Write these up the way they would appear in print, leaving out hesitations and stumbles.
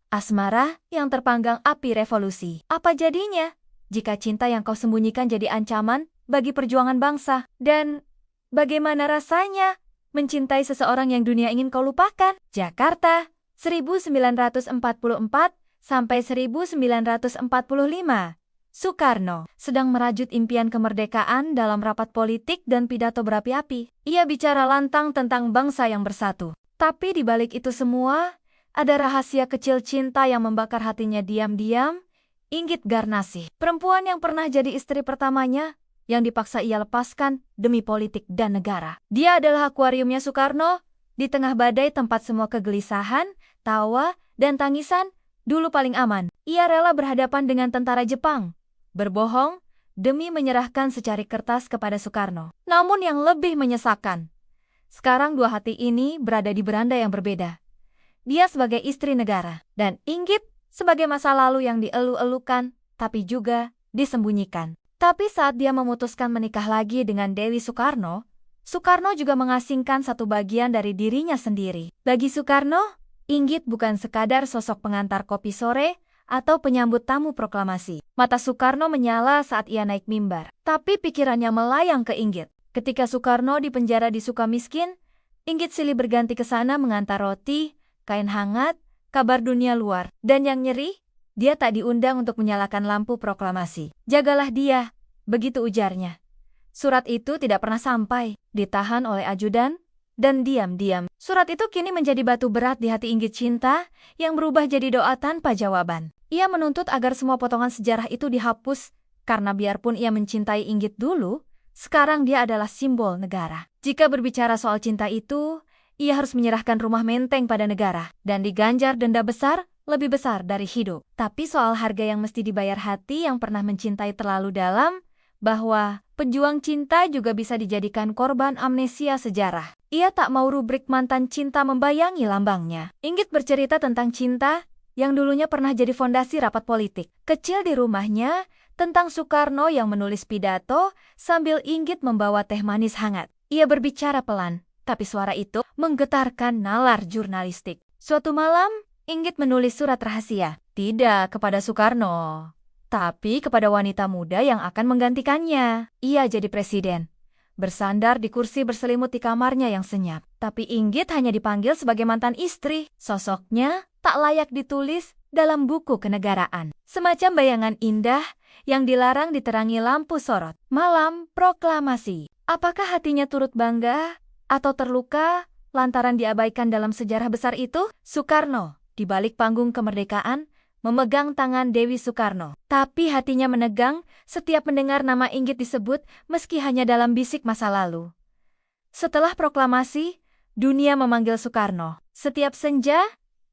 Asmara yang terpanggang api revolusi. Apa jadinya jika cinta yang kau sembunyikan jadi ancaman bagi perjuangan bangsa? Dan bagaimana rasanya mencintai seseorang yang dunia ingin kau lupakan? Jakarta, 1944 sampai 1945. Soekarno sedang merajut impian kemerdekaan dalam rapat politik dan pidato berapi-api. Ia bicara lantang tentang bangsa yang bersatu. Tapi di balik itu semua, ada rahasia kecil cinta yang membakar hatinya diam-diam. Inggit Garnasih, perempuan yang pernah jadi istri pertamanya, yang dipaksa ia lepaskan demi politik dan negara. Dia adalah akuariumnya Soekarno, di tengah badai tempat semua kegelisahan, tawa, dan tangisan dulu paling aman. Ia rela berhadapan dengan tentara Jepang, berbohong demi menyerahkan secari kertas kepada Soekarno. Namun yang lebih menyesakan, sekarang dua hati ini berada di beranda yang berbeda. Dia sebagai istri negara, dan Inggit sebagai masa lalu yang dielu-elukan, tapi juga disembunyikan. Tapi saat dia memutuskan menikah lagi dengan Dewi Soekarno, Soekarno juga mengasingkan satu bagian dari dirinya sendiri. Bagi Soekarno, Inggit bukan sekadar sosok pengantar kopi sore atau penyambut tamu proklamasi. Mata Soekarno menyala saat ia naik mimbar, tapi pikirannya melayang ke Inggit. Ketika Soekarno dipenjara di Sukamiskin, Inggit silih berganti ke sana mengantar roti, kain hangat, kabar dunia luar. Dan yang nyeri, dia tak diundang untuk menyalakan lampu proklamasi. Jagalah dia, begitu ujarnya. Surat itu tidak pernah sampai, ditahan oleh ajudan, dan diam-diam. Surat itu kini menjadi batu berat di hati Inggit Cinta yang berubah jadi doa tanpa jawaban. Ia menuntut agar semua potongan sejarah itu dihapus, karena biarpun ia mencintai Inggit dulu, sekarang dia adalah simbol negara. Jika berbicara soal cinta itu, ia harus menyerahkan rumah menteng pada negara, dan diganjar denda besar, lebih besar dari hidup. Tapi soal harga yang mesti dibayar hati yang pernah mencintai terlalu dalam, bahwa pejuang cinta juga bisa dijadikan korban amnesia sejarah. Ia tak mau rubrik mantan cinta membayangi lambangnya. Inggit bercerita tentang cinta yang dulunya pernah jadi fondasi rapat politik. Kecil di rumahnya, tentang Soekarno yang menulis pidato sambil Inggit membawa teh manis hangat. Ia berbicara pelan, tapi suara itu menggetarkan nalar jurnalistik. Suatu malam, Inggit menulis surat rahasia. Tidak kepada Soekarno, tapi kepada wanita muda yang akan menggantikannya. Ia jadi presiden, bersandar di kursi berselimut di kamarnya yang senyap. Tapi Inggit hanya dipanggil sebagai mantan istri. Sosoknya tak layak ditulis dalam buku kenegaraan. Semacam bayangan indah yang dilarang diterangi lampu sorot. Malam proklamasi. Apakah hatinya turut bangga atau terluka lantaran diabaikan dalam sejarah besar itu? Soekarno, di balik panggung kemerdekaan, memegang tangan Dewi Soekarno. Tapi hatinya menegang setiap mendengar nama Inggit disebut meski hanya dalam bisik masa lalu. Setelah proklamasi, dunia memanggil Soekarno. Setiap senja,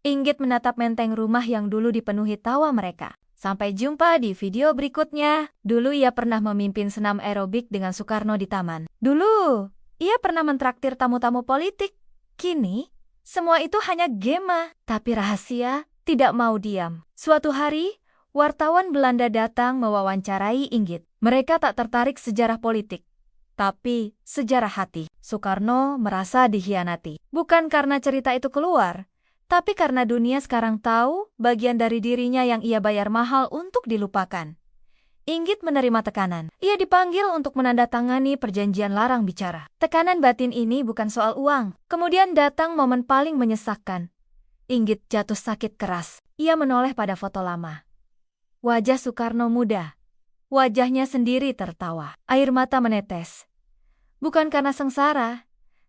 Inggit menatap menteng rumah yang dulu dipenuhi tawa mereka. Sampai jumpa di video berikutnya. Dulu ia pernah memimpin senam aerobik dengan Soekarno di taman. Dulu, ia pernah mentraktir tamu-tamu politik. Kini, semua itu hanya gema. Tapi rahasia tidak mau diam. Suatu hari, wartawan Belanda datang mewawancarai Inggit. Mereka tak tertarik sejarah politik, tapi sejarah hati. Soekarno merasa dikhianati. Bukan karena cerita itu keluar, tapi karena dunia sekarang tahu bagian dari dirinya yang ia bayar mahal untuk dilupakan. Inggit menerima tekanan. Ia dipanggil untuk menandatangani perjanjian larang bicara. Tekanan batin ini bukan soal uang. Kemudian datang momen paling menyesakkan. Inggit jatuh sakit keras. Ia menoleh pada foto lama. Wajah Soekarno muda. Wajahnya sendiri tertawa. Air mata menetes. Bukan karena sengsara,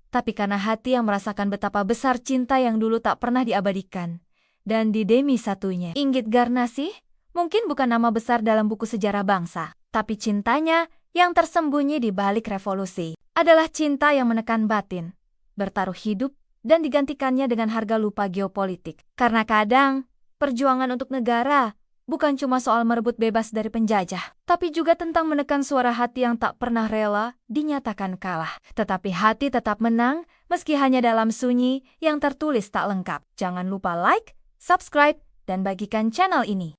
tapi karena hati yang merasakan betapa besar cinta yang dulu tak pernah diabadikan. Dan di demi satunya, Inggit Garnasih mungkin bukan nama besar dalam buku sejarah bangsa, tapi cintanya yang tersembunyi di balik revolusi adalah cinta yang menekan batin, bertaruh hidup, dan digantikannya dengan harga lupa geopolitik. Karena kadang, perjuangan untuk negara bukan cuma soal merebut bebas dari penjajah, tapi juga tentang menekan suara hati yang tak pernah rela dinyatakan kalah. Tetapi hati tetap menang, meski hanya dalam sunyi yang tertulis tak lengkap. Jangan lupa like, subscribe, dan bagikan channel ini.